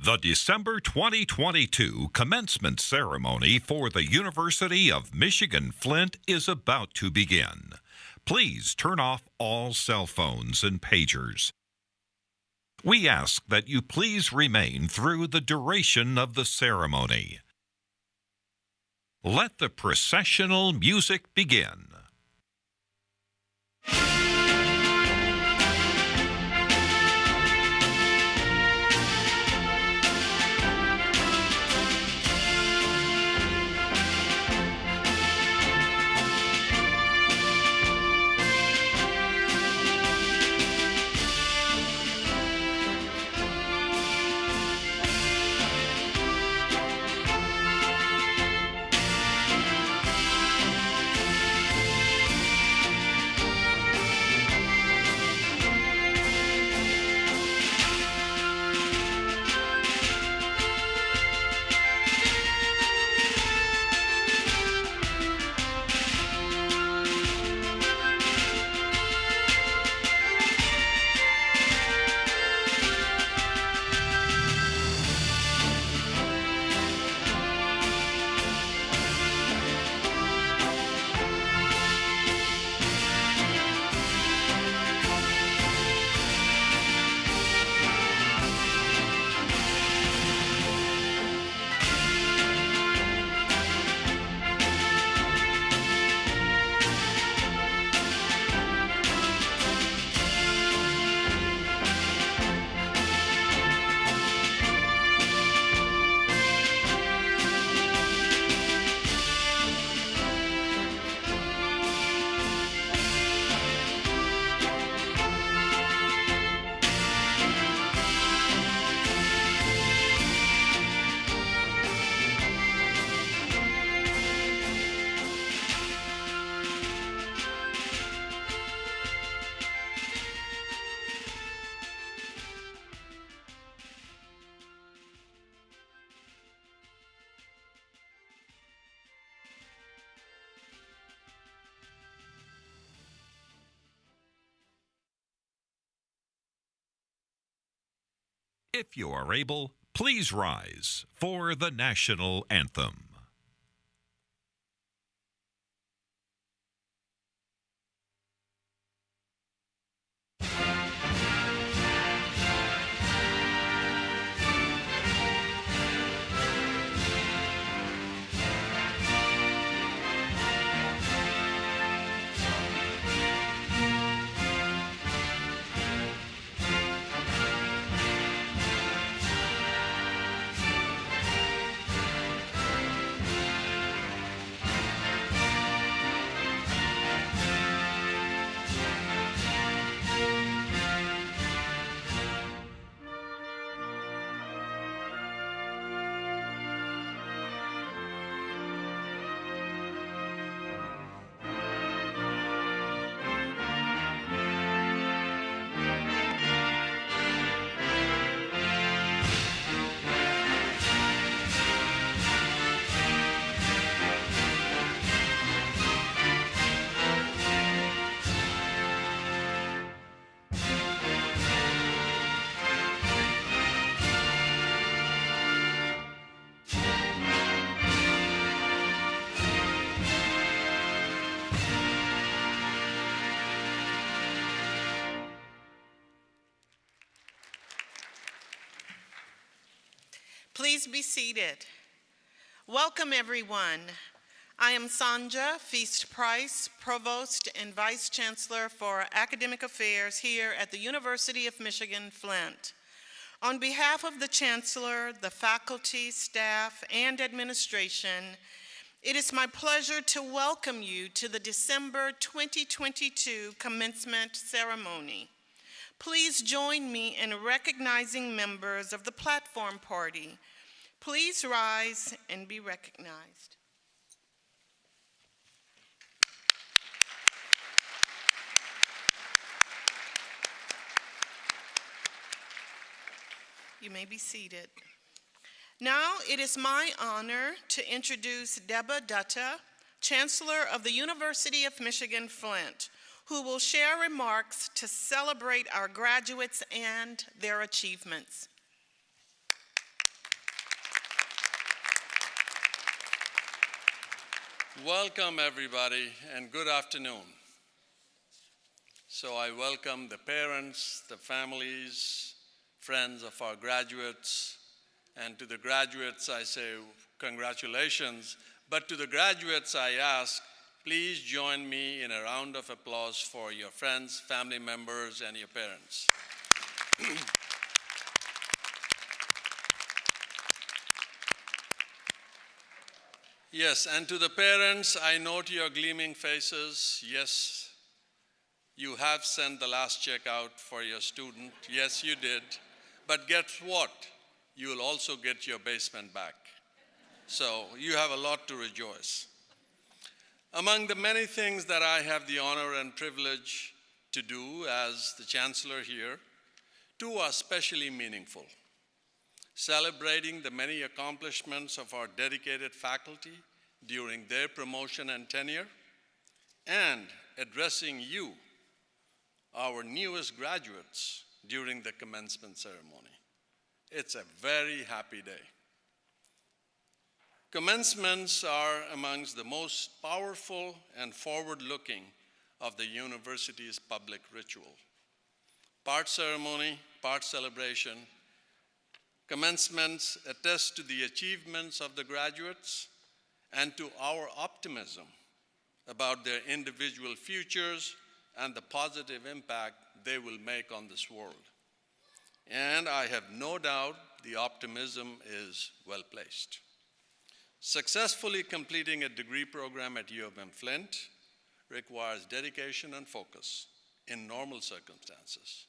The December 2022 commencement ceremony for the University of Michigan-Flint is about to begin. Please turn off all cell phones and pagers. We ask that you please remain through the duration of the ceremony. Let the processional music begin. If you are able, please rise for the national anthem. Please be seated. Welcome, everyone. I am Sanja Feast-Price, Provost and Vice Chancellor for Academic Affairs here at the University of Michigan-Flint. On behalf of the Chancellor, the faculty, staff, and administration, it is my pleasure to welcome you to the December 2022 commencement ceremony. Please join me in recognizing members of the platform party. Please rise and be recognized. You may be seated. Now it is my honor to introduce Deba Dutta, Chancellor of the University of Michigan-Flint, who will share remarks to celebrate our graduates and their achievements. Welcome, everybody, and good afternoon. So I welcome the parents, the families, friends of our graduates, and to the graduates I say congratulations, but to the graduates I ask, please join me in a round of applause for your friends, family members, and your parents. Yes, and to the parents, I note your gleaming faces. Yes, you have sent the last check out for your student. Yes, you did. But guess what? You will also get your basement back. So you have a lot to rejoice. Among the many things that I have the honor and privilege to do as the Chancellor here, two are especially meaningful. Celebrating the many accomplishments of our dedicated faculty during their promotion and tenure, and addressing you, our newest graduates, during the commencement ceremony. It's a very happy day. Commencements are amongst the most powerful and forward-looking of the university's public ritual. Part ceremony, part celebration. Commencements attest to the achievements of the graduates and to our optimism about their individual futures and the positive impact they will make on this world. And I have no doubt the optimism is well placed. Successfully completing a degree program at UM-Flint requires dedication and focus in normal circumstances.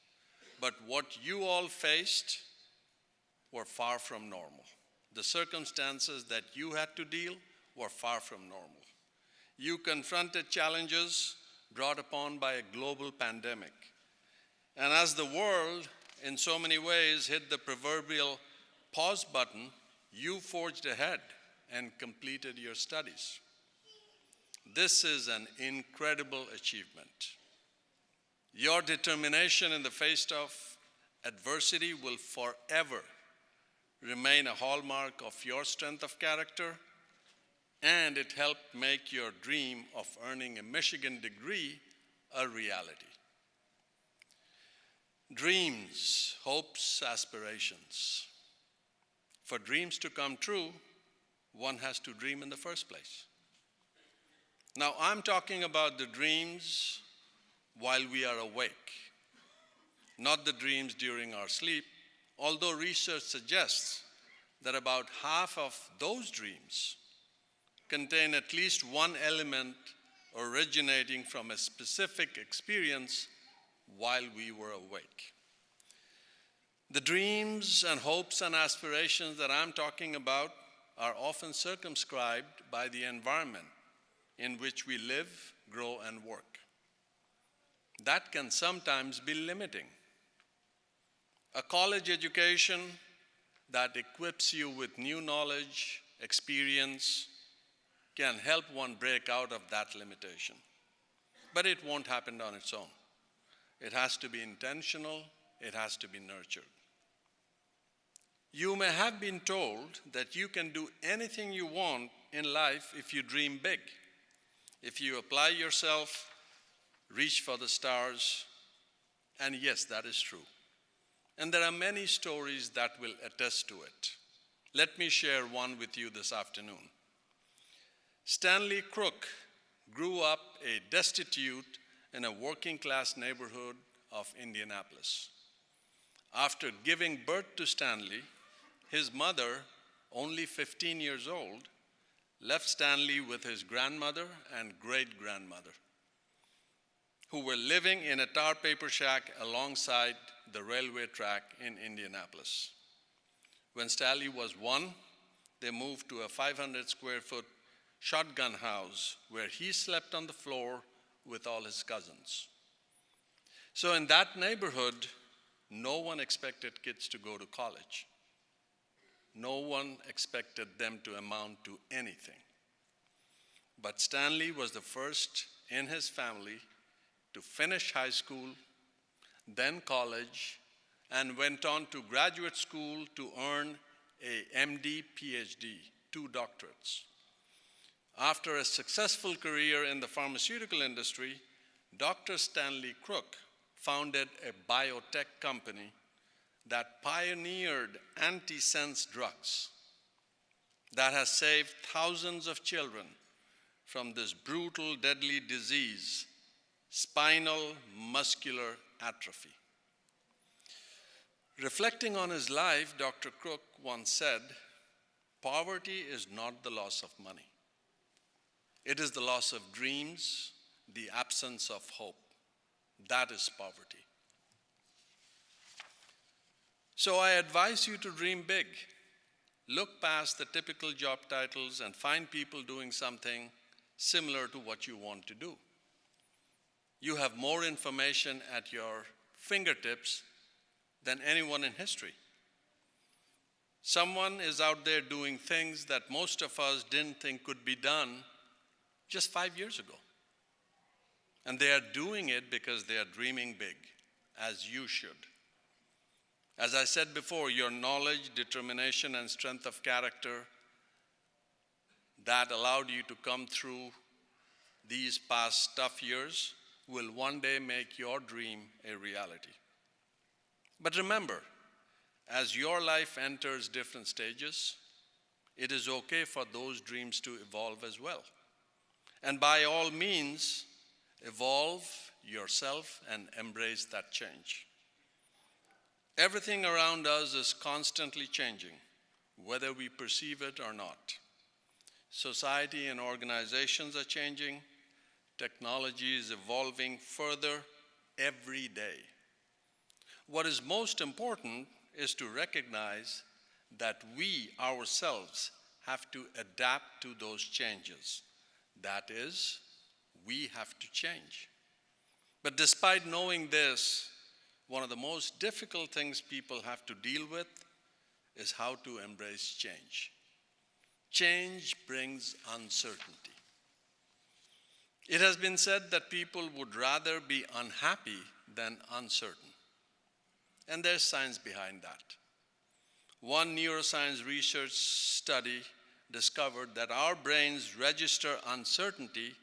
But what you all faced were far from normal. The circumstances that you had to deal were far from normal. You confronted challenges brought upon by a global pandemic. And as the world, in so many ways, hit the proverbial pause button, you forged ahead and completed your studies. This is an incredible achievement. Your determination in the face of adversity will forever remain a hallmark of your strength of character, and it helped make your dream of earning a Michigan degree a reality. Dreams, hopes, aspirations. For dreams to come true, one has to dream in the first place. Now, I'm talking about the dreams while we are awake, not the dreams during our sleep, although research suggests that about half of those dreams contain at least one element originating from a specific experience while we were awake. The dreams and hopes and aspirations that I'm talking about are often circumscribed by the environment in which we live, grow, and work. That can sometimes be limiting. A college education that equips you with new knowledge, experience, can help one break out of that limitation. But it won't happen on its own. It has to be intentional, it has to be nurtured. You may have been told that you can do anything you want in life if you dream big. If you apply yourself, reach for the stars, and yes, that is true. And there are many stories that will attest to it. Let me share one with you this afternoon. Stanley Crook grew up a destitute in a working-class neighborhood of Indianapolis. After giving birth to Stanley, his mother, only 15 years old, left Stanley with his grandmother and great-grandmother, who were living in a tar paper shack alongside the railway track in Indianapolis. When Stanley was 1, they moved to a 500 square foot shotgun house where he slept on the floor with all his cousins. So in that neighborhood, no one expected kids to go to college. No one expected them to amount to anything. But Stanley was the first in his family to finish high school, then college, and went on to graduate school to earn a MD, PhD, 2 doctorates. After a successful career in the pharmaceutical industry, Dr. Stanley Crook founded a biotech company that pioneered antisense drugs that has saved thousands of children from this brutal, deadly disease, spinal muscular atrophy. Reflecting on his life, Dr. Crook once said, "Poverty is not the loss of money. It is the loss of dreams, the absence of hope. That is poverty." So I advise you to dream big. Look past the typical job titles and find people doing something similar to what you want to do. You have more information at your fingertips than anyone in history. Someone is out there doing things that most of us didn't think could be done just 5 years ago. And they are doing it because they are dreaming big, as you should. As I said before, your knowledge, determination, and strength of character that allowed you to come through these past tough years will one day make your dream a reality. But remember, as your life enters different stages, it is okay for those dreams to evolve as well. And by all means, evolve yourself and embrace that change. Everything around us is constantly changing, whether we perceive it or not. Society and organizations are changing. Technology is evolving further every day. What is most important is to recognize that we ourselves have to adapt to those changes. That is, we have to change. But despite knowing this, one of the most difficult things people have to deal with is how to embrace change. Change brings uncertainty. It has been said that people would rather be unhappy than uncertain. And there's science behind that. One neuroscience research study discovered that our brains register uncertainty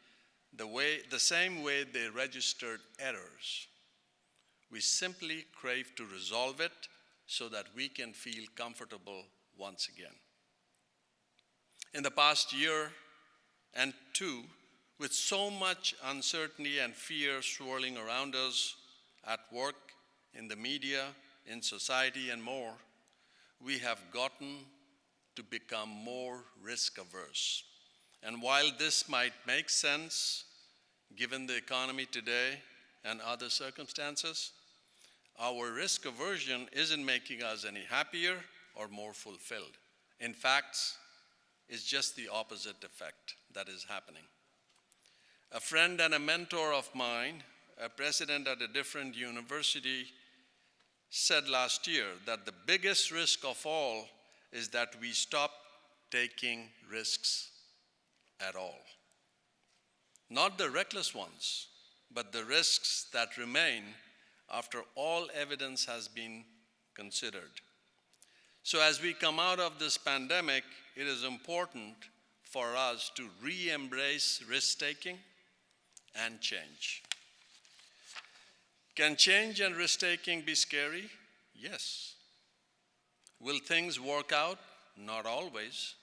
the same way they registered errors. We simply crave to resolve it so that we can feel comfortable once again. In the past year and two, with so much uncertainty and fear swirling around us at work, in the media, in society, and more, we have gotten to become more risk averse. And while this might make sense, given the economy today and other circumstances, our risk aversion isn't making us any happier or more fulfilled. In fact, it's just the opposite effect that is happening. A friend and a mentor of mine, a president at a different university, said last year that the biggest risk of all is that we stop taking risks at all. Not the reckless ones, but the risks that remain after all evidence has been considered. So as we come out of this pandemic, it is important for us to re-embrace risk-taking and change. Can change and risk-taking be scary? Yes. Will things work out? Not always.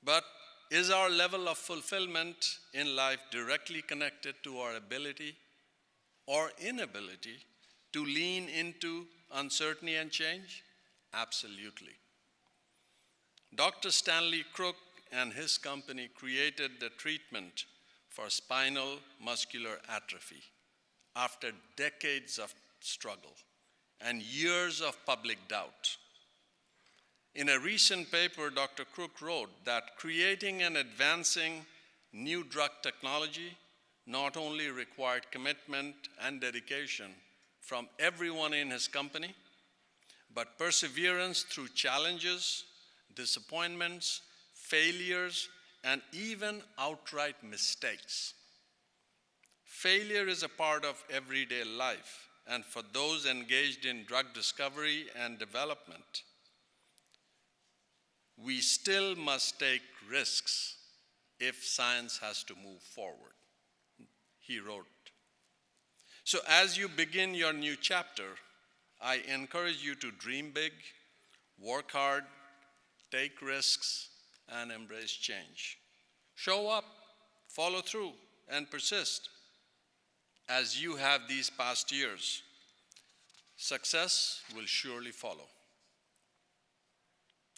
But is our level of fulfillment in life directly connected to our ability or inability to lean into uncertainty and change? Absolutely. Dr. Stanley Crook and his company created the treatment for spinal muscular atrophy after decades of struggle and years of public doubt. In a recent paper, Dr. Crook wrote that creating and advancing new drug technology not only required commitment and dedication from everyone in his company, but perseverance through challenges, disappointments, failures, and even outright mistakes. Failure is a part of everyday life, and for those engaged in drug discovery and development, we still must take risks if science has to move forward. He wrote. So as you begin your new chapter, I encourage you to dream big, work hard, take risks, and embrace change. Show up, follow through, and persist. As you have these past years, success will surely follow.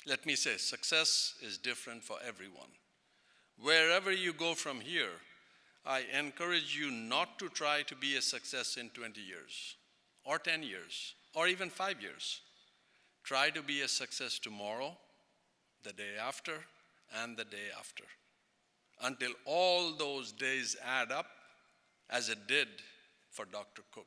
Let me say, success is different for everyone. Wherever you go from here, I encourage you not to try to be a success in 20 years, or 10 years, or even 5 years. Try to be a success tomorrow, the day after, and the day after, until all those days add up, as it did for Dr. Cook.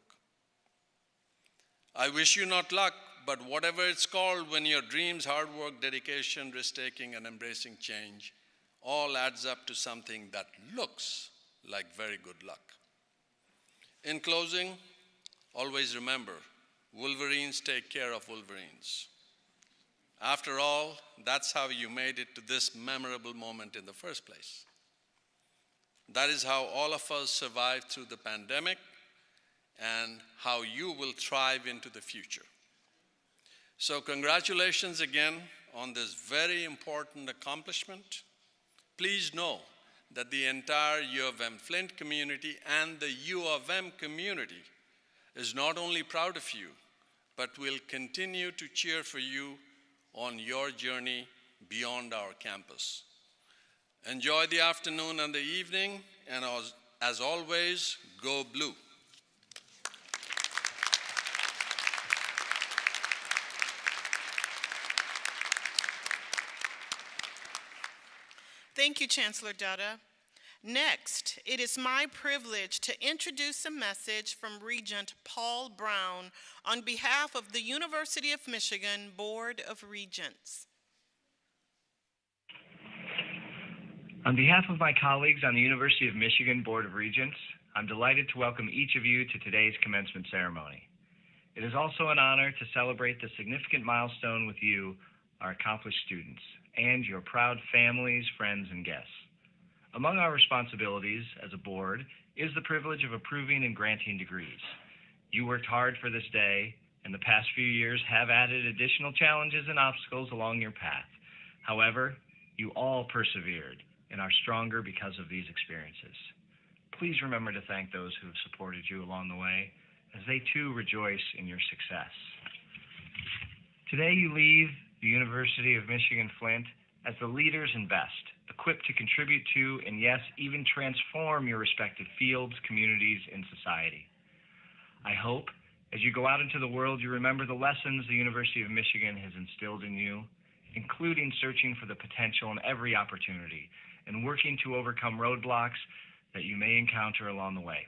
I wish you not luck, but whatever it's called, when your dreams, hard work, dedication, risk-taking, and embracing change all adds up to something that looks like very good luck. In closing, always remember, Wolverines take care of Wolverines. After all, that's how you made it to this memorable moment in the first place. That is how all of us survived through the pandemic and how you will thrive into the future. So congratulations again on this very important accomplishment. Please know that the entire UM-Flint community and the U of M community is not only proud of you, but will continue to cheer for you on your journey beyond our campus. Enjoy the afternoon and the evening, and as always, go blue. Thank you, Chancellor Dutta. Next, it is my privilege to introduce a message from Regent Paul Brown on behalf of the University of Michigan Board of Regents. On behalf of my colleagues on the University of Michigan Board of Regents, I'm delighted to welcome each of you to today's commencement ceremony. It is also an honor to celebrate the significant milestone with you, our accomplished students, and your proud families, friends, and guests. Among our responsibilities as a board is the privilege of approving and granting degrees. You worked hard for this day, and the past few years have added additional challenges and obstacles along your path. However, you all persevered and are stronger because of these experiences. Please remember to thank those who have supported you along the way, as they too rejoice in your success. Today you leave the University of Michigan-Flint as the leaders and best, equipped to contribute to, and yes, even transform your respective fields, communities, and society. I hope, as you go out into the world, you remember the lessons the University of Michigan has instilled in you, including searching for the potential in every opportunity and working to overcome roadblocks that you may encounter along the way.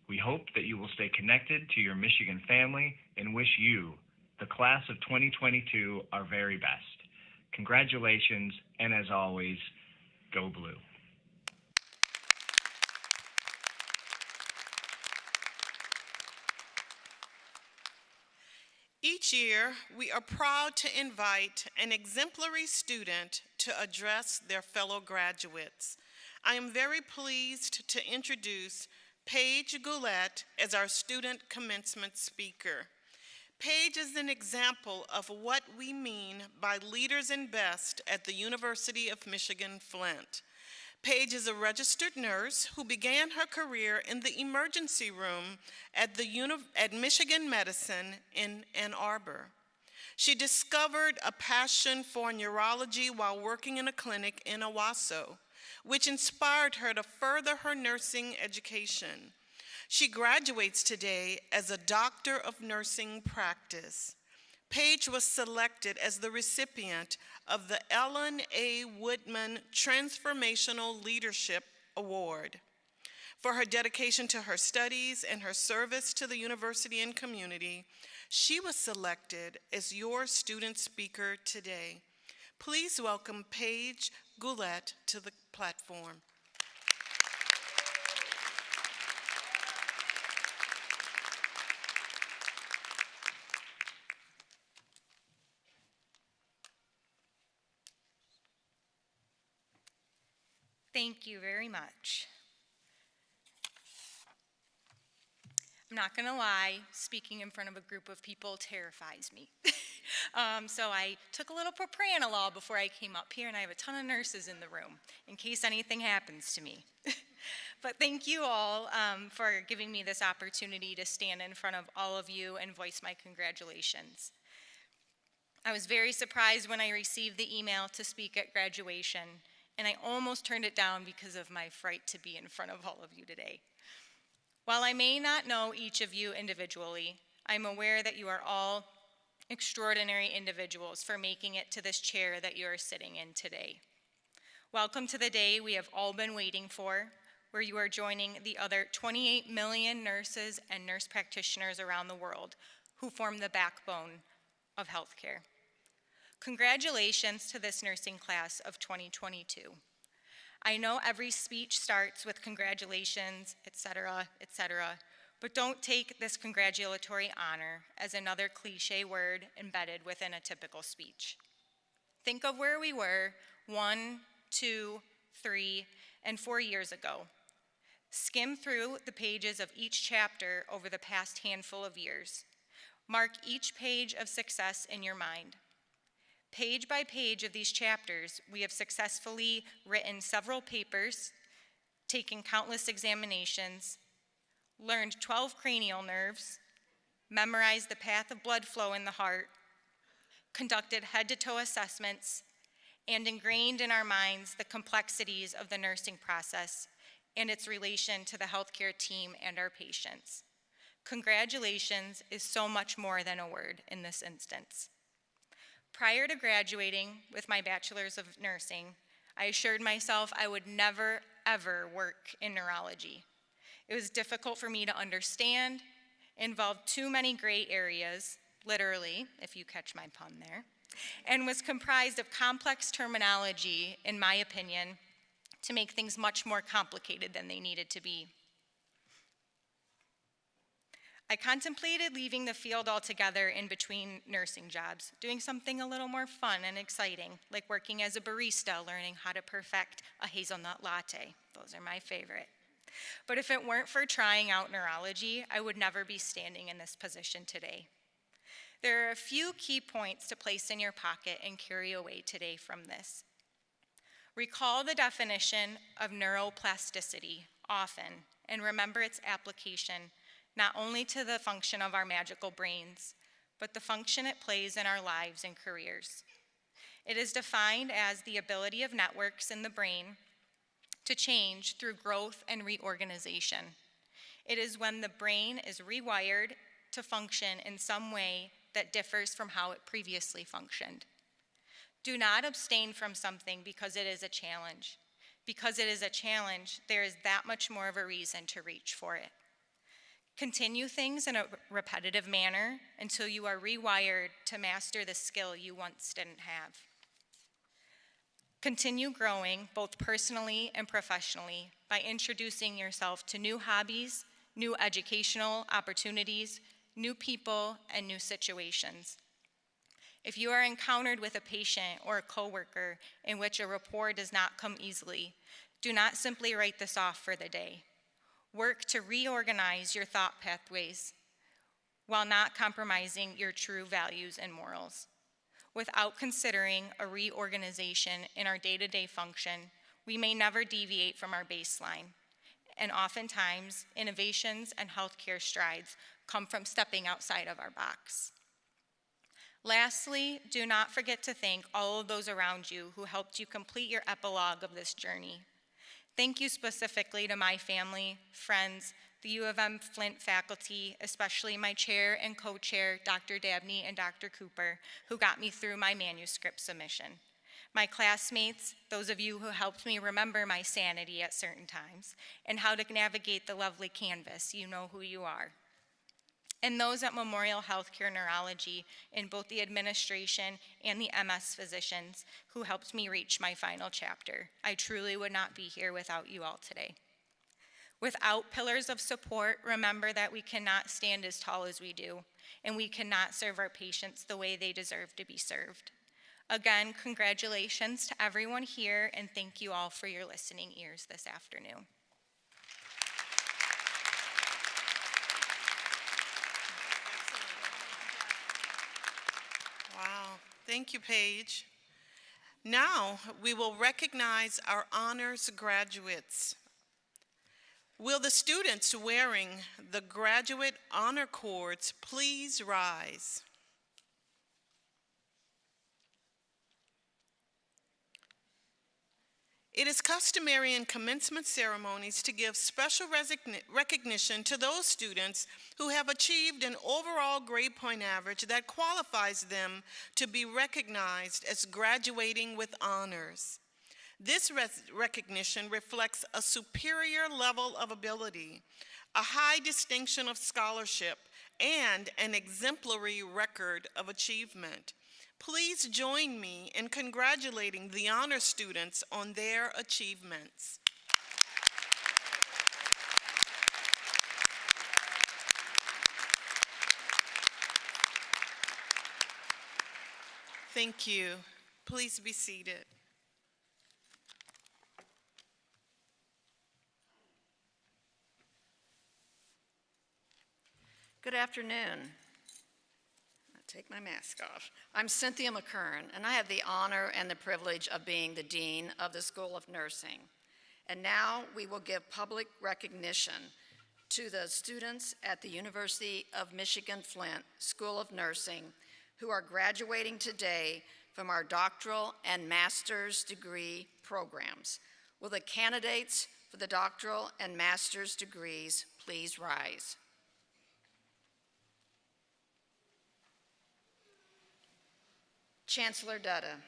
We hope that you will stay connected to your Michigan family and wish you, the class of 2022, our very best. Congratulations, and as always, go blue. Each year, we are proud to invite an exemplary student to address their fellow graduates. I am very pleased to introduce Paige Goulet as our student commencement speaker. Paige is an example of what we mean by leaders and best at the University of Michigan-Flint. Paige is a registered nurse who began her career in the emergency room at Michigan Medicine in Ann Arbor. She discovered a passion for neurology while working in a clinic in Owasso, which inspired her to further her nursing education. She graduates today as a Doctor of Nursing Practice. Paige was selected as the recipient of the Ellen A. Woodman Transformational Leadership Award for her dedication to her studies and her service to the university and community. She was selected as your student speaker today. Please welcome Paige Goulet to the platform. Thank you very much. I'm not going to lie, speaking in front of a group of people terrifies me. So I took a little propranolol before I came up here, and I have a ton of nurses in the room in case anything happens to me. But thank you all for giving me this opportunity to stand in front of all of you and voice my congratulations. I was very surprised when I received the email to speak at graduation, and I almost turned it down because of my fright to be in front of all of you today. While I may not know each of you individually, I'm aware that you are all extraordinary individuals for making it to this chair that you are sitting in today. Welcome to the day we have all been waiting for, where you are joining the other 28 million nurses and nurse practitioners around the world who form the backbone of healthcare. Congratulations to this nursing class of 2022. I know every speech starts with congratulations, etc., but don't take this congratulatory honor as another cliche word embedded within a typical speech. Think of where we were 1, 2, 3, and 4 years ago. Skim through the pages of each chapter over the past handful of years. Mark each page of success in your mind. Page by page of these chapters, we have successfully written several papers, taken countless examinations, learned 12 cranial nerves, memorized the path of blood flow in the heart, conducted head-to-toe assessments, and ingrained in our minds the complexities of the nursing process and its relation to the healthcare team and our patients. Congratulations is so much more than a word in this instance. Prior to graduating with my bachelor's of nursing, I assured myself I would never, ever work in neurology. It was difficult for me to understand, involved too many gray areas, literally, if you catch my pun there, and was comprised of complex terminology, in my opinion, to make things much more complicated than they needed to be. I contemplated leaving the field altogether in between nursing jobs, doing something a little more fun and exciting, like working as a barista, learning how to perfect a hazelnut latte. Those are my favorite. But if it weren't for trying out neurology, I would never be standing in this position today. There are a few key points to place in your pocket and carry away today from this. Recall the definition of neuroplasticity often, and remember its application not only to the function of our magical brains, but the function it plays in our lives and careers. It is defined as the ability of networks in the brain to change through growth and reorganization. It is when the brain is rewired to function in some way that differs from how it previously functioned. Do not abstain from something because it is a challenge. Because it is a challenge, there is that much more of a reason to reach for it. Continue things in a repetitive manner until you are rewired to master the skill you once didn't have. Continue growing both personally and professionally by introducing yourself to new hobbies, new educational opportunities, new people, and new situations. If you are encountered with a patient or a coworker in which a rapport does not come easily, do not simply write this off for the day. Work to reorganize your thought pathways while not compromising your true values and morals. Without considering a reorganization in our day-to-day function, we may never deviate from our baseline. And oftentimes, innovations and healthcare strides come from stepping outside of our box. Lastly, do not forget to thank all of those around you who helped you complete your epilogue of this journey. Thank you specifically to my family, friends, the UM-Flint faculty, especially my chair and co-chair, Dr. Dabney and Dr. Cooper, who got me through my manuscript submission. My classmates, those of you who helped me remember my sanity at certain times, and how to navigate the lovely canvas, you know who you are. And those at Memorial Healthcare Neurology in both the administration and the MS physicians who helped me reach my final chapter. I truly would not be here without you all today. Without pillars of support, remember that we cannot stand as tall as we do, and we cannot serve our patients the way they deserve to be served. Again, congratulations to everyone here, and thank you all for your listening ears this afternoon. Wow, thank you, Paige. Now, we will recognize our honors graduates. Will the students wearing the graduate honor cords please rise? It is customary in commencement ceremonies to give special recognition to those students who have achieved an overall grade point average that qualifies them to be recognized as graduating with honors. This recognition reflects a superior level of ability, a high distinction of scholarship, and an exemplary record of achievement. Please join me in congratulating the honor students on their achievements. Thank you. Please be seated. Good afternoon. Take my mask off. I'm Cynthia McKern, and I have the honor and the privilege of being the Dean of the School of Nursing. And now we will give public recognition to the students at the University of Michigan-Flint School of Nursing who are graduating today from our doctoral and master's degree programs. Will the candidates for the doctoral and master's degrees please rise? Chancellor Dutta,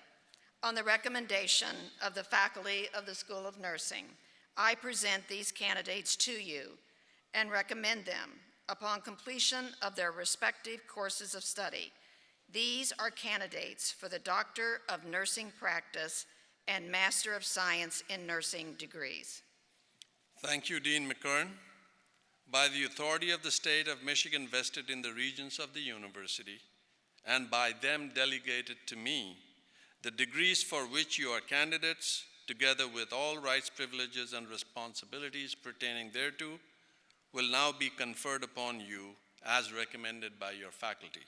on the recommendation of the faculty of the School of Nursing, I present these candidates to you and recommend them upon completion of their respective courses of study. These are candidates for the Doctor of Nursing Practice and Master of Science in Nursing degrees. Thank you, Dean McKern. By the authority of the state of Michigan vested in the regents of the university, and by them delegated to me, the degrees for which you are candidates, together with all rights, privileges, and responsibilities pertaining thereto, will now be conferred upon you as recommended by your faculty.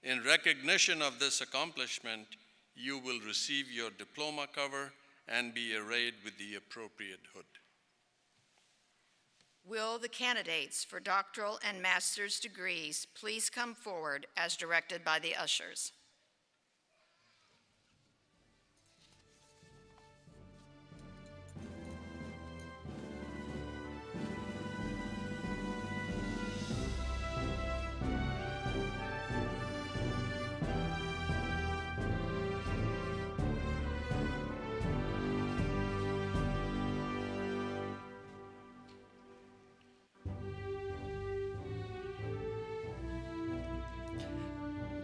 In recognition of this accomplishment, you will receive your diploma cover and be arrayed with the appropriate hood. Will the candidates for doctoral and master's degrees please come forward as directed by the ushers?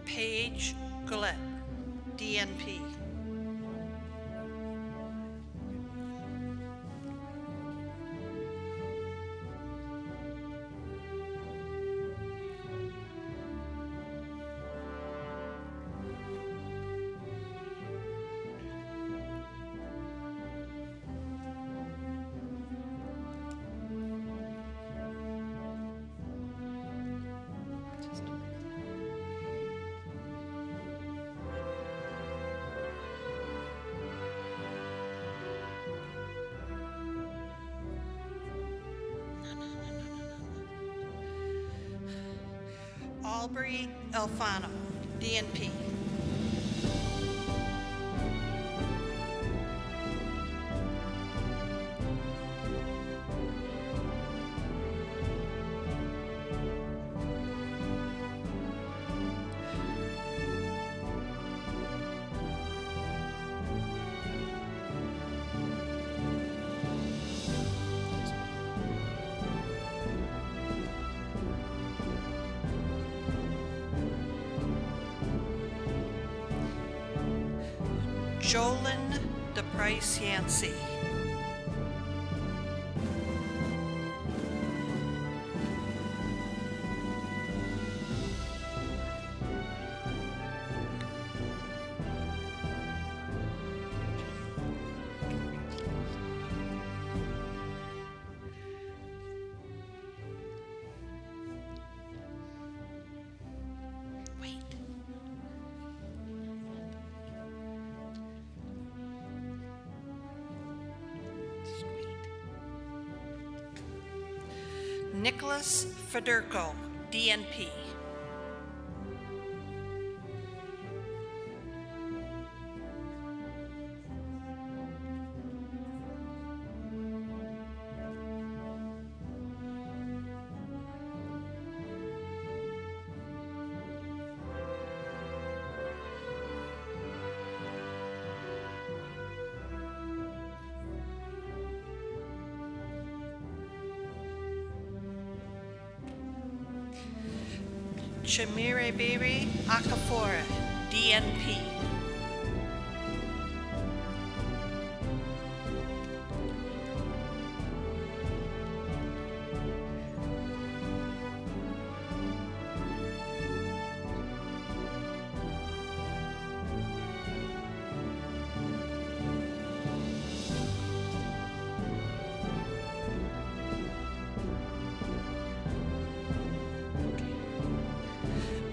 Paige Gillette, DNP. Aubrey Alfano, DNP. Jolyn DePrice Yancey. Nicholas Federico, DNP. Chimirebiri Akafora, DNP.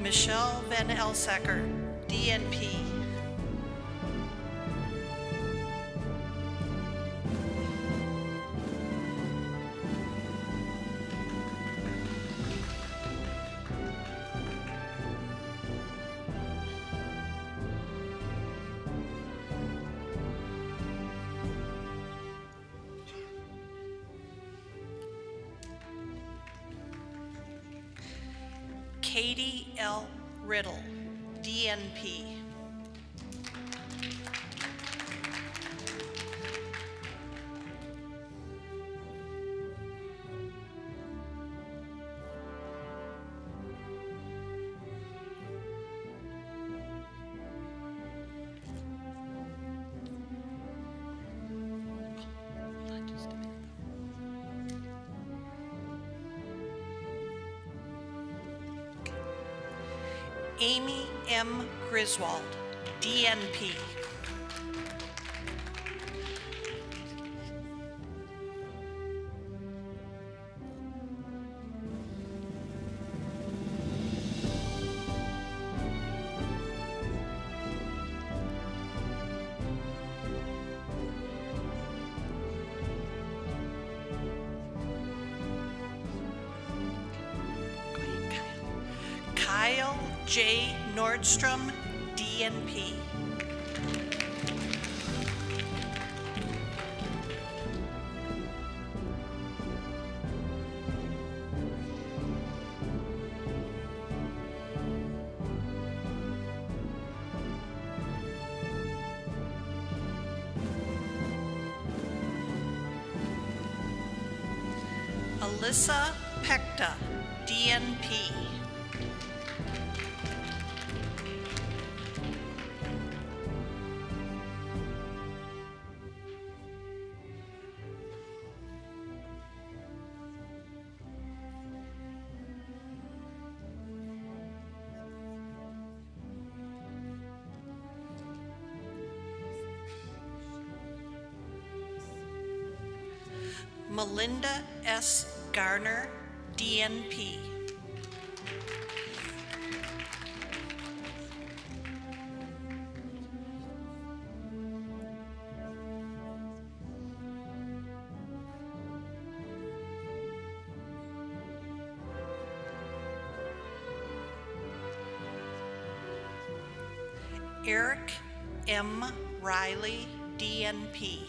Michelle Van Elsacker, DNP. Katie L. Riddle, DNP. Amy M. Griswold, DNP. Kyle J. Nordstrom, DNP. Alyssa Pecta, DNP. Melinda S. Garner, DNP. Eric M. Riley, DNP.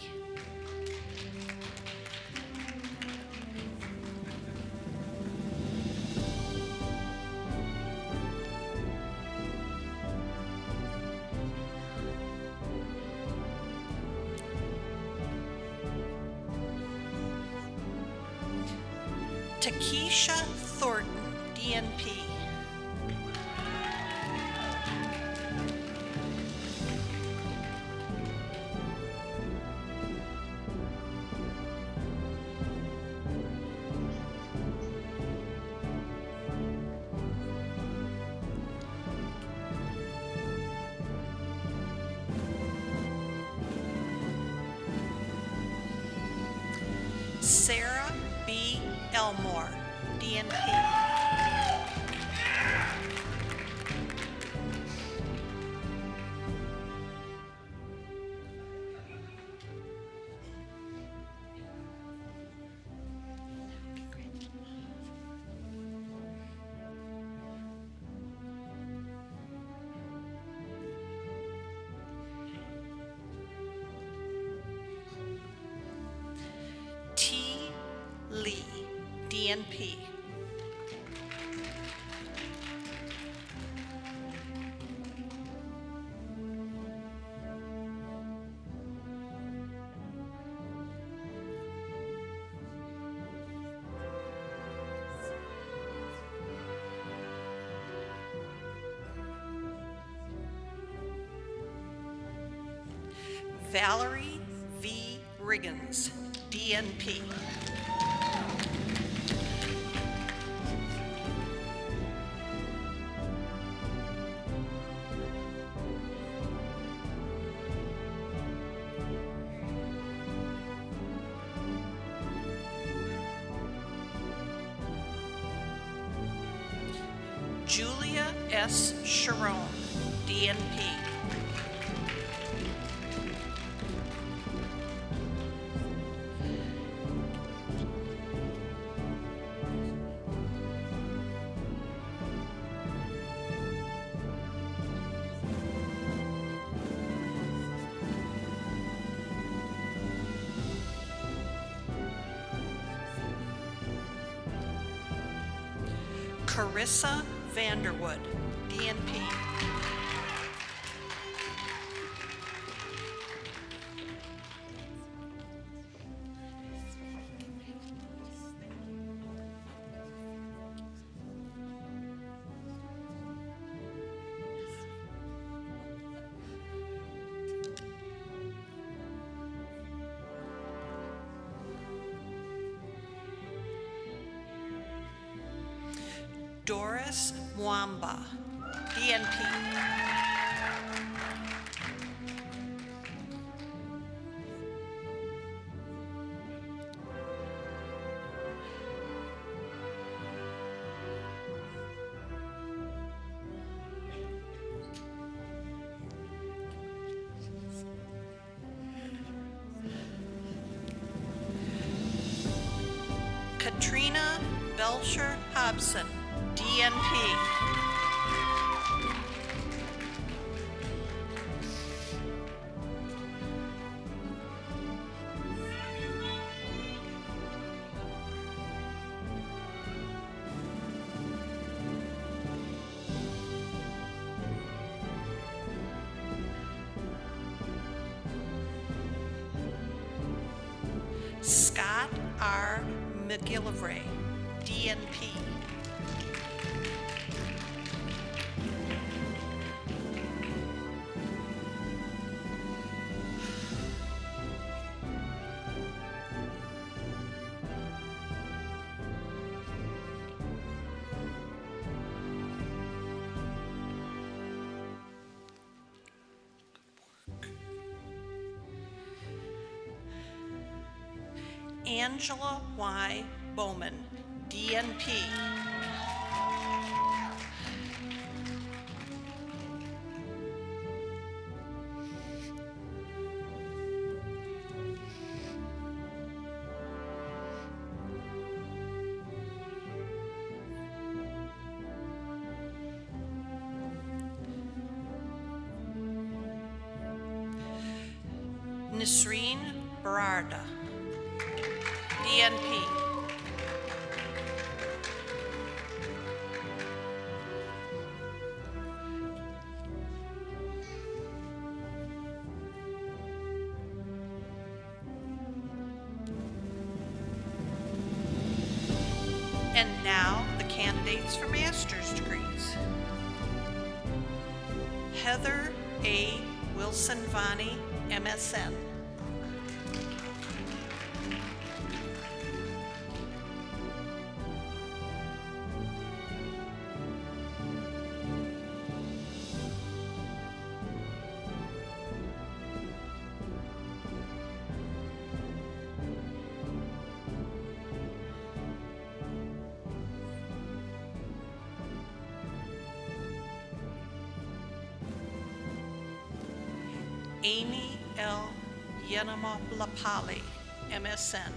Takesha Thornton, DNP. Sarah B. Elmore, DNP. DNP. Valerie V. Riggins, DNP. Julia S. Sharon, DNP. Carissa Vanderwood, DNP. Doris Mwamba, DNP. Katrina Belcher Hobson, DNP. Scott R. McGillivray, DNP. Angela Y. Bowman, DNP. Nisreen Barada, DNP. And now the candidates for master's degrees. Heather A. Wilson-Vani, MSN. Amy L. Yenamaplapali, MSN.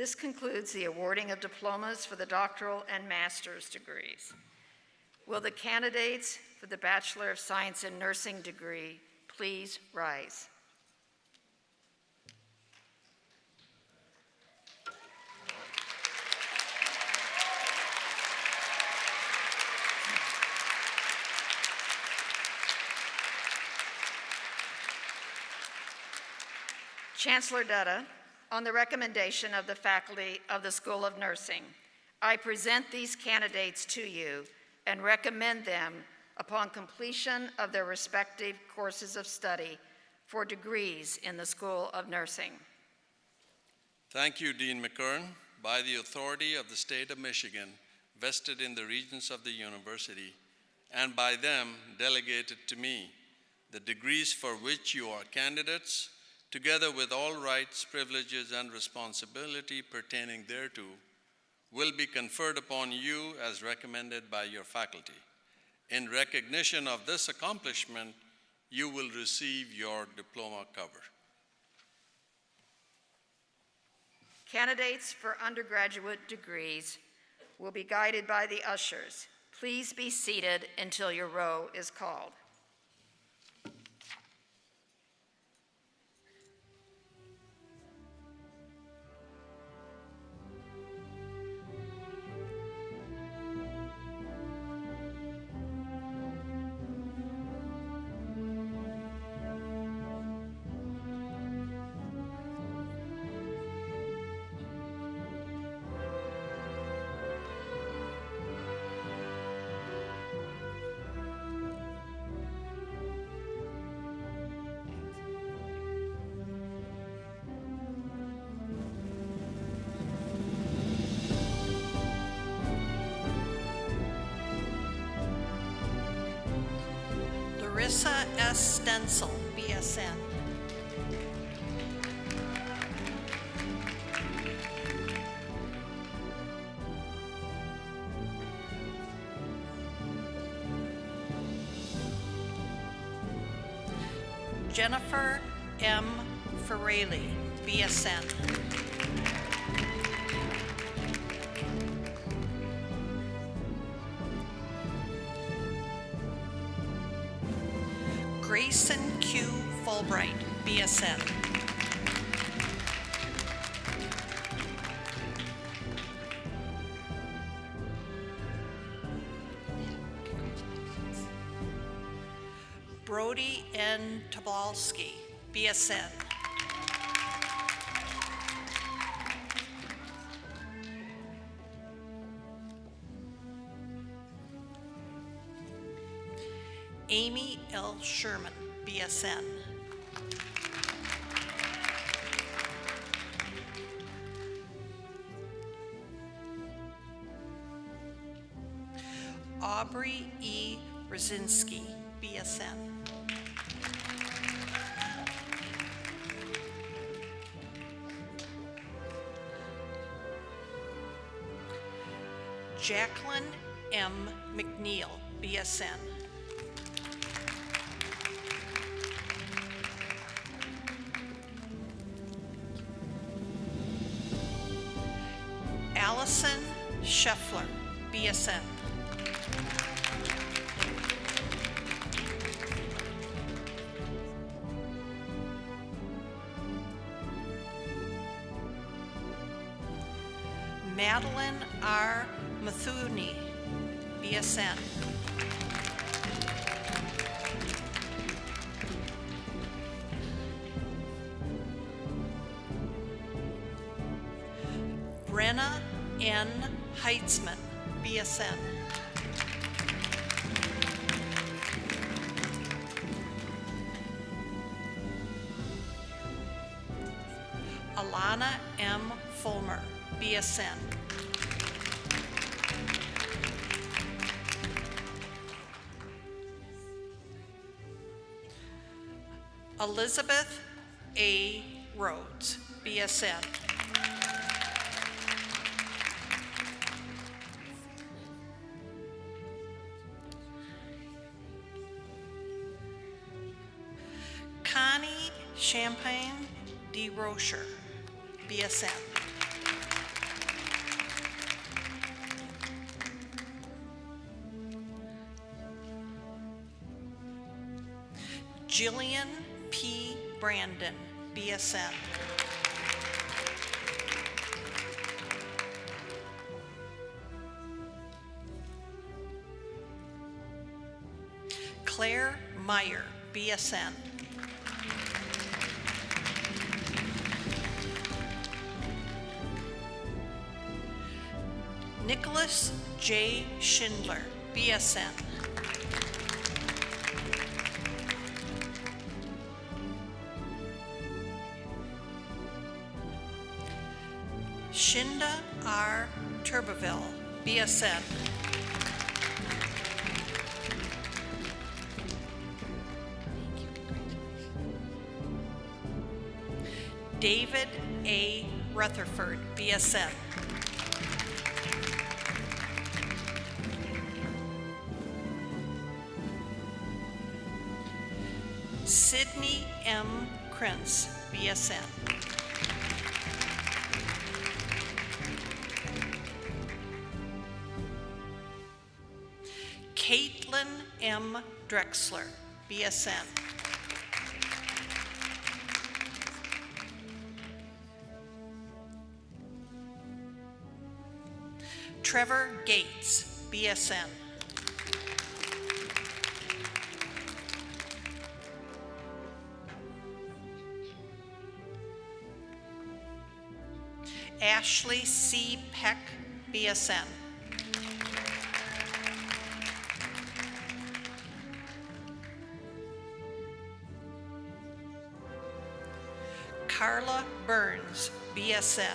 This concludes the awarding of diplomas for the doctoral and master's degrees. Will the candidates for the Bachelor of Science in Nursing degree please rise? Chancellor Dutta, on the recommendation of the faculty of the School of Nursing, I present these candidates to you and recommend them upon completion of their respective courses of study for degrees in the School of Nursing. Thank you, Dean McKern. By the authority of the state of Michigan, vested in the regents of the university, and by them delegated to me, the degrees for which you are candidates, together with all rights, privileges, and responsibility pertaining thereto, will be conferred upon you as recommended by your faculty. In recognition of this accomplishment, you will receive your diploma cover. Candidates for undergraduate degrees will be guided by the ushers. Please be seated until your row is called. Larissa S. Stencil, BSN. Jennifer M. Ferrelli, BSN. Grayson Q. Fulbright, BSN. Brody N. Tobolsky, BSN. Amy L. Sherman, BSN. Aubrey E. Rosinski, BSN. Jacqueline M. McNeil, BSN. Allison Scheffler, BSN. Madeline R. Mathuni, BSN. Brenna N. Heitzman, BSN. Alana M. Fulmer, BSN. Elizabeth A. Rhodes, BSN. Connie Champagne de Rocher, BSN. Jillian P. Brandon, BSN. Claire Meyer, BSN. Nicholas J. Schindler, BSN. Shinda R. Turbeville, BSN. David A. Rutherford, BSN. Sydney M. Krentz, BSN. Caitlin M. Drexler, BSN. Trevor Gates, BSN. Ashley C. Peck, BSN. Carla Burns, BSN.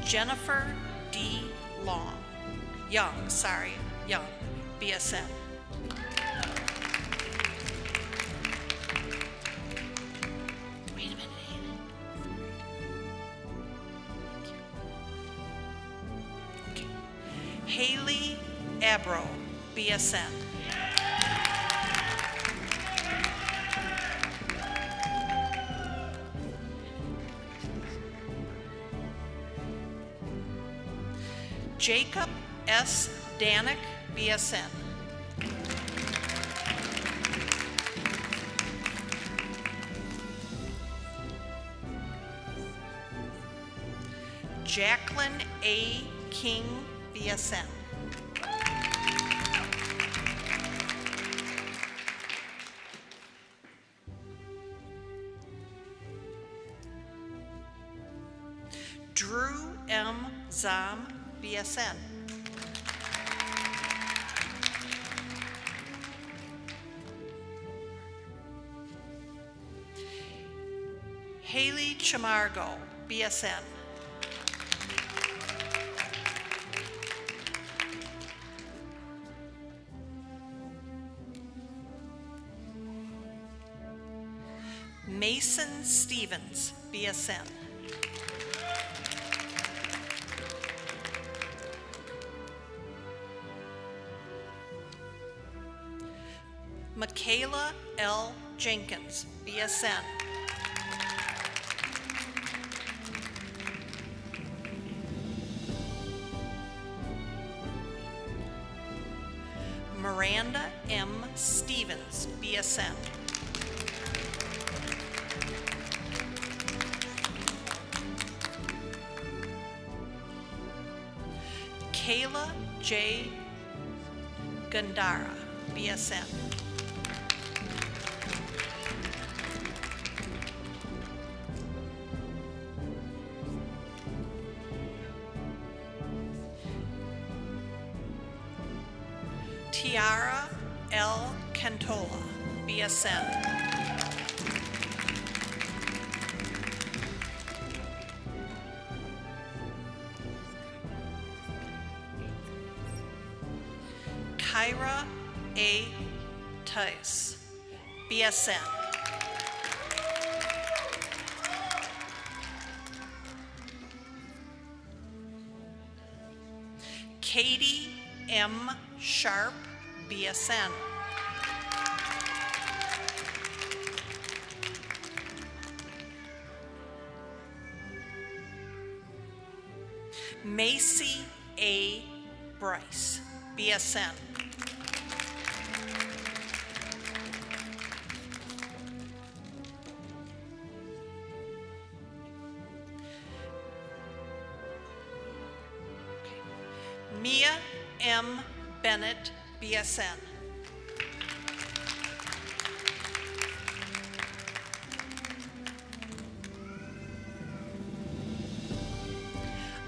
Jennifer D. Young, BSN. Wait a minute. Okay. Haley Abro, BSN. Jacob S. Danick, BSN. Jacqueline A. King, BSN. Drew M. Zam, BSN. Haley Chamargo, BSN. Mason Stevens, BSN. Michaela L. Jenkins, BSN. Miranda M. Stevens, BSN. Kayla J. Gandara, BSN. Tiara L. Cantola, BSN. Kyra A. Tice, BSN. Katie M. Sharp, BSN. Macy A. Bryce, BSN. Mia M. Bennett, BSN.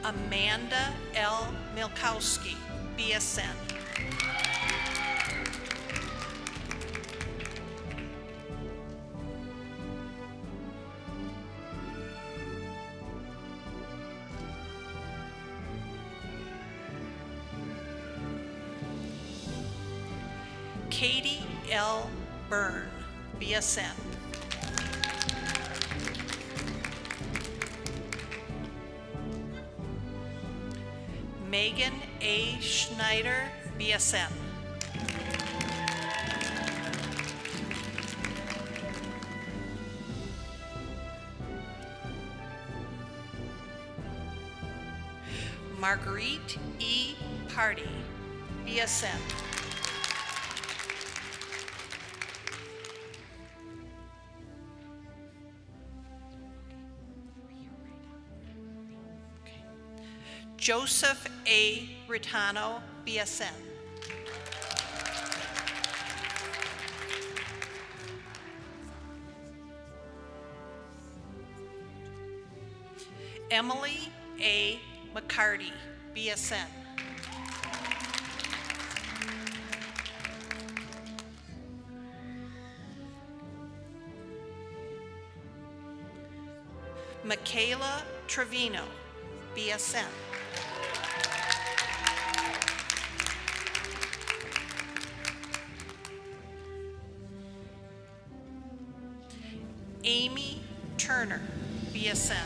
Amanda L. Milkowski, BSN. Katie L. Byrne, BSN. Megan A. Schneider, BSN. Marguerite E. Party, BSN. Joseph A. Ritano, BSN. Emily A. McCarty, BSN. Michaela Trevino, BSN. Amy Turner, BSN.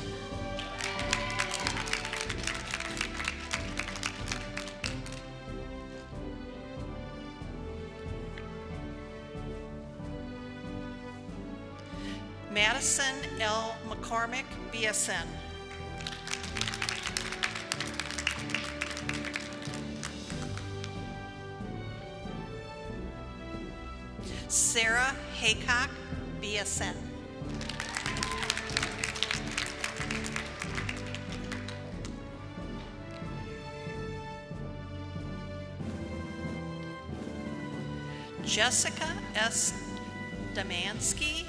Madison L. McCormick, BSN. Sarah Haycock, BSN. Jessica S. Damansky,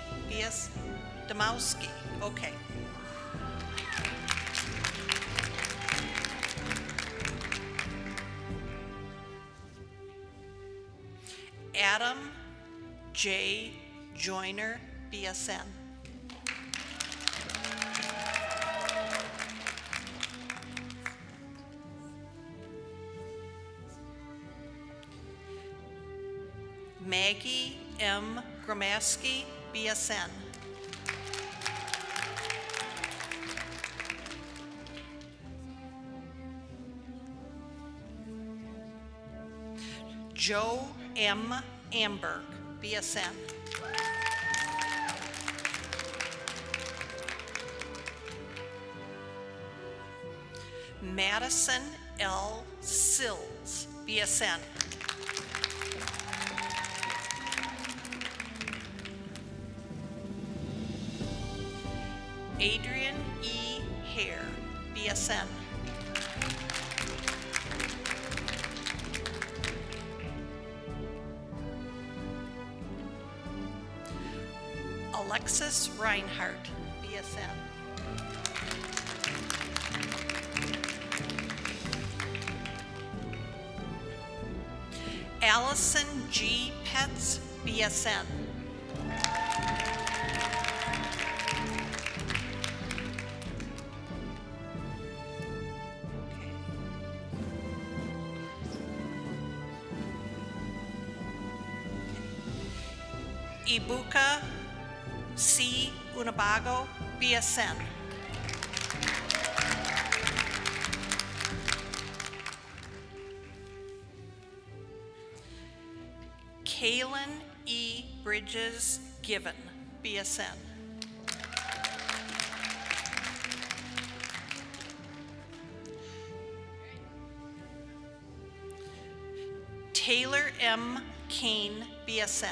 Damowski, okay. Adam J. Joyner, BSN. Maggie M. Gramaski, BSN. Joe M. Amberg, BSN. Madison L. Sills, BSN. Adrian E. Hare, BSN. Alexis Reinhardt, BSN. Allison G. Petz, BSN. Ibuka C. Unabago, BSN. Kaylin E. Bridges Given, BSN. Taylor M. Kane, BSN.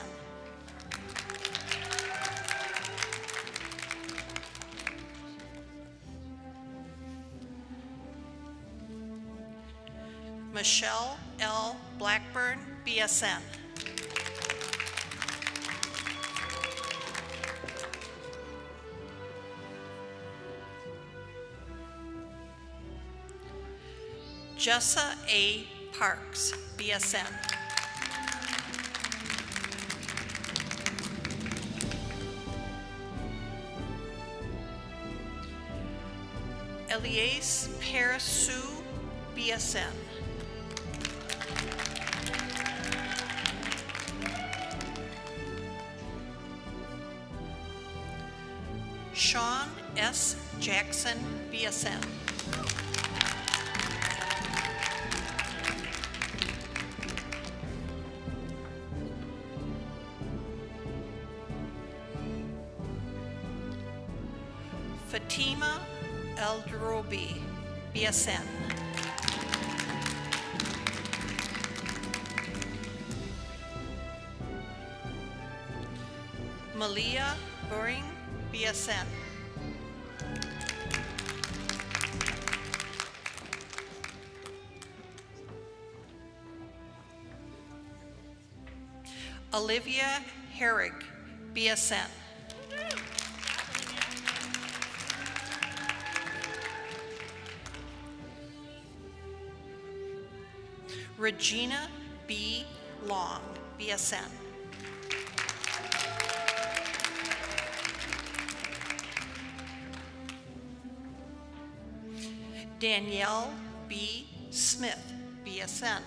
Michelle L. Blackburn, BSN. Jessa A. Parks, BSN. Elias Parasu, BSN. Sean S. Jackson, BSN. Fatima Eldrobi, BSN. Malia Buring, BSN. Olivia Herrig, BSN. Regina B. Long, BSN. Danielle B. Smith, BSN.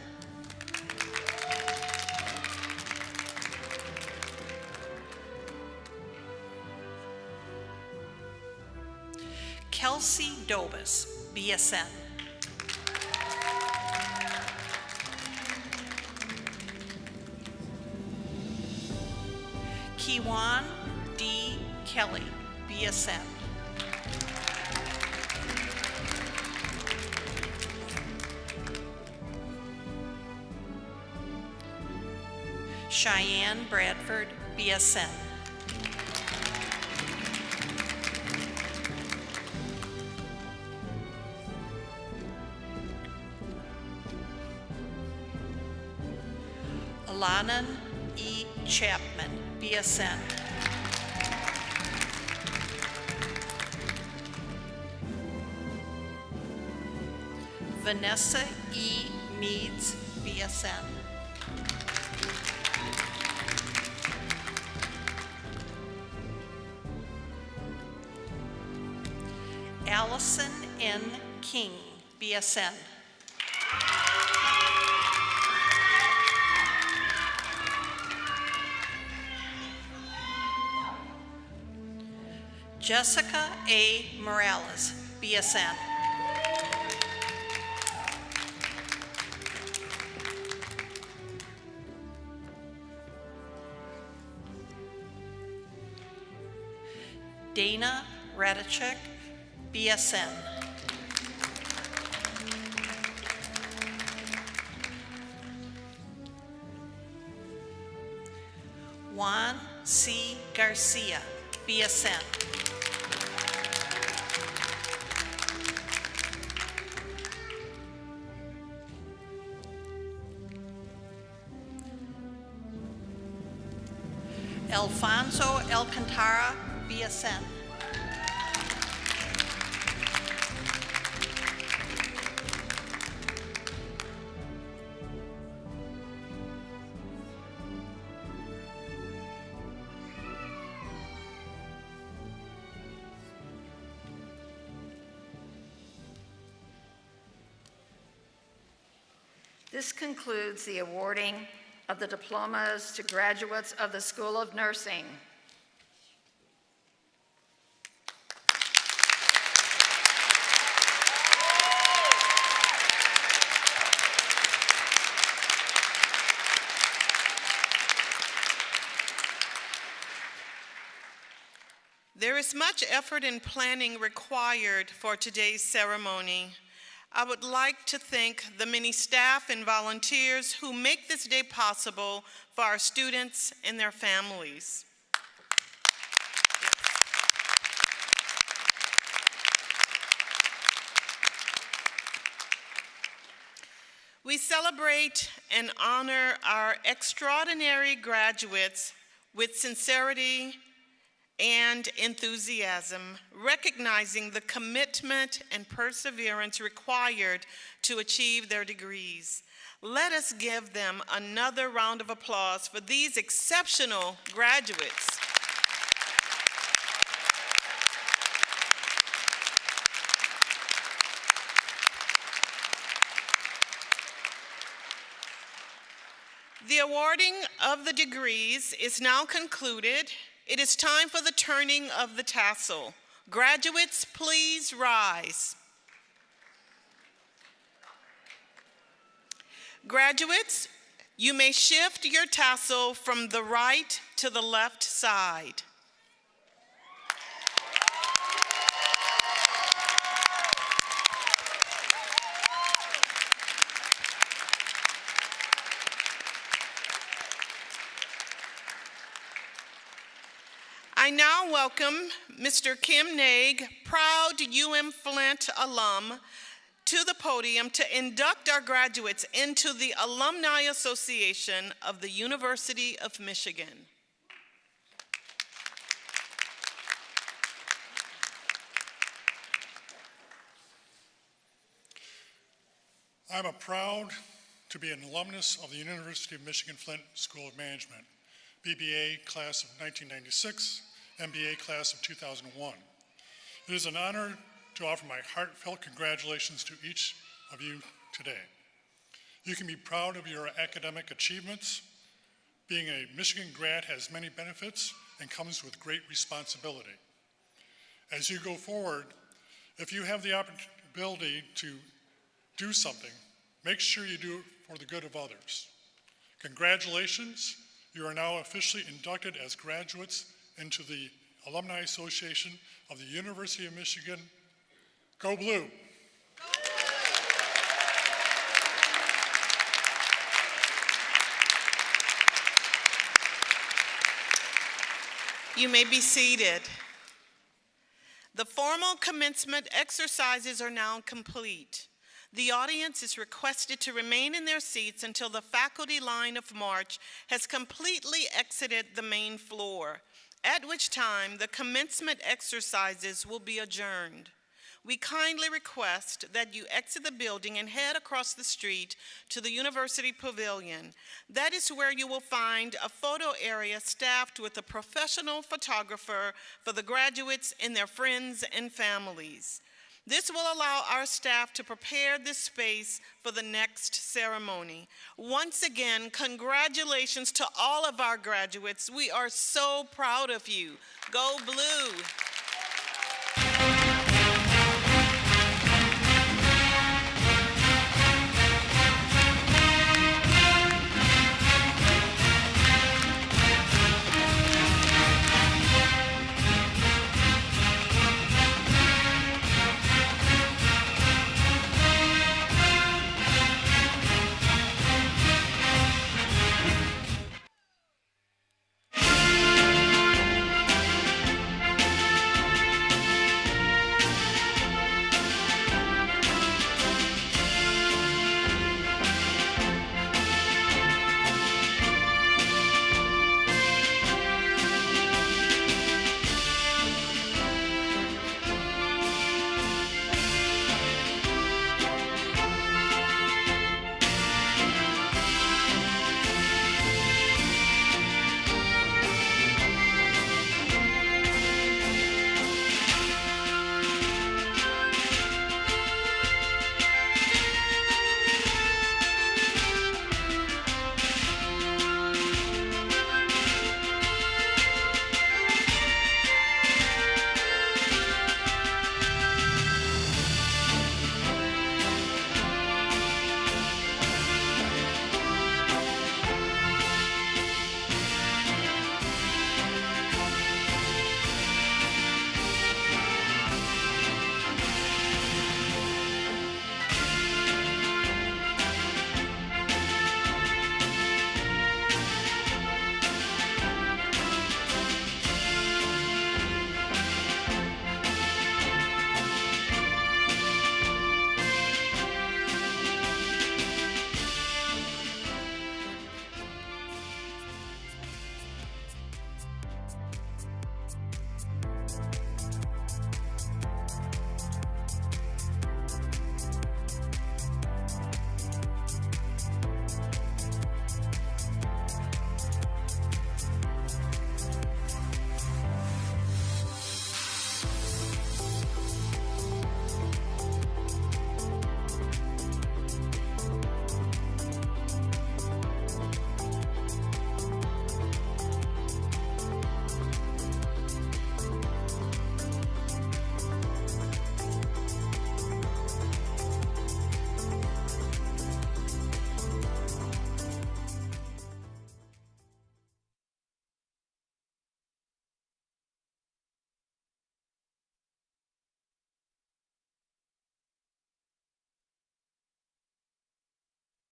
Kelsey Dobus, BSN. Kiwan D. Kelly, BSN. Cheyenne Bradford, BSN. Alanan E. Chapman, BSN. Vanessa E. Meads, BSN. Allison N. King, BSN. Jessica A. Morales, BSN. Dana Radicek, BSN. Juan C. Garcia, BSN. Alfonso Alcantara, BSN. This concludes the awarding of the diplomas to graduates of the School of Nursing. There is much effort and planning required for today's ceremony. I would like to thank the many staff and volunteers who make this day possible for our students and their families. We celebrate and honor our extraordinary graduates with sincerity and enthusiasm, recognizing the commitment and perseverance required to achieve their degrees. Let us give them another round of applause for these exceptional graduates. The awarding of the degrees is now concluded. It is time for the turning of the tassel. Graduates, please rise. Graduates, you may shift your tassel from the right to the left side. I now welcome Mr. Kim Naig, proud UM-Flint alum, to the podium to induct our graduates into the Alumni Association of the University of Michigan. I'm proud to be an alumnus of the University of Michigan-Flint School of Management, BBA class of 1996, MBA class of 2001. It is an honor to offer my heartfelt congratulations to each of you today. You can be proud of your academic achievements. Being a Michigan grad has many benefits and comes with great responsibility. As you go forward, if you have the ability to do something, make sure you do it for the good of others. Congratulations, you are now officially inducted as graduates into the Alumni Association of the University of Michigan. Go Blue! You may be seated. The formal commencement exercises are now complete. The audience is requested to remain in their seats until the faculty line of march has completely exited the main floor, at which time the commencement exercises will be adjourned. We kindly request that you exit the building and head across the street to the University Pavilion. That is where you will find a photo area staffed with a professional photographer for the graduates and their friends and families. This will allow our staff to prepare this space for the next ceremony. Once again, congratulations to all of our graduates. We are so proud of you. Go Blue!